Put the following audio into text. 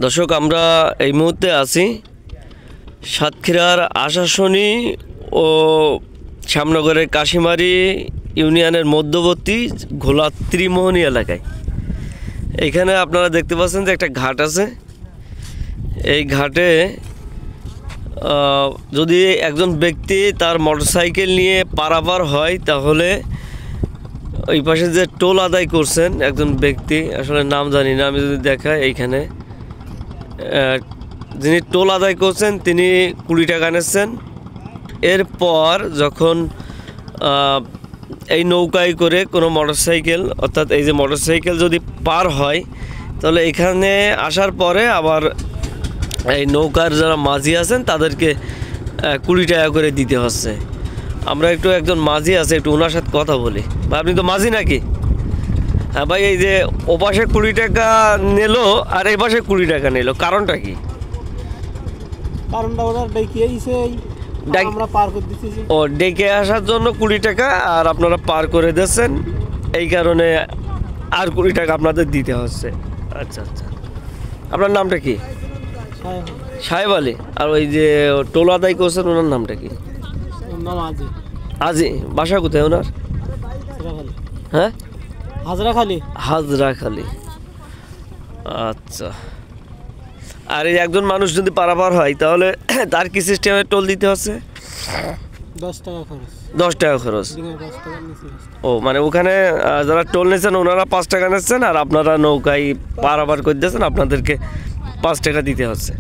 দর্শক, আমরা এই মুহূর্তে আছি সাতক্ষীরার আশাশুনি ও শ্যামনগরের কাশিমারি ইউনিয়নের মধ্যবর্তী ঘোলা ত্রিমোহনী এলাকায়। এখানে আপনারা দেখতে পাচ্ছেন যে একটা ঘাট আছে। এই ঘাটে যদি একজন ব্যক্তি তার মোটরসাইকেল নিয়ে পারাপার হয়, তাহলে ওই পাশে যে টোল আদায় করছেন একজন ব্যক্তি, আসলে নাম জানি না, আমি যদি দেখাই, এইখানে যিনি টোল আদায় করছেন তিনি 20 টাকা নিচ্ছেন। এরপর যখন এই নৌকায় করে কোনো মোটরসাইকেল, অর্থাৎ এই যে মোটরসাইকেল যদি পার হয়, তাহলে এখানে আসার পরে আবার এই নৌকার যারা মাঝি আছেন তাদেরকে 20 টাকা করে দিতে হচ্ছে। আমরা একজন মাঝি আছে, একটু ওনার সাথে কথা বলি। ভাই, আপনি তো মাঝি নাকি? হ্যাঁ ভাই, এই যে ওপাশে 20 টাকা নিল আর এই পাশে 20 টাকা নিল, কারণটা কি? কারণটা ওরা ডেকে আইছে, আমরা পার করে দিতেছি। ও, ডেকে আসার জন্য 20 টাকা আর আপনারা পার করে দিচ্ছেন, এই কারণে আর 20 টাকা আপনাদের দিতে হচ্ছে। আচ্ছা আচ্ছা, আপনার নামটা কি? সাহেব আলী। আর ওই যে টোল আদায় করছেন ওনার নামটা কি? আজি। বাসা কোথায় ওনার? হ্যাঁ, হাজরাখালী। হাজরাখালী। আচ্ছা। আর এই একজন মানুষ যদি পারাপার হয়, তাহলে তার কি সিস্টেমে টোল দিতে হচ্ছে? 10 টাকা খরচ। 10 টাকা খরচ। ও, মানে ওখানে যারা টোল নিচ্ছেন ওনারা 5 টাকা নিচ্ছেন, আর আপনারা নৌকায় পারাপার করে দিচ্ছেন, আপনাদেরকে 5 টাকা দিতে হচ্ছে।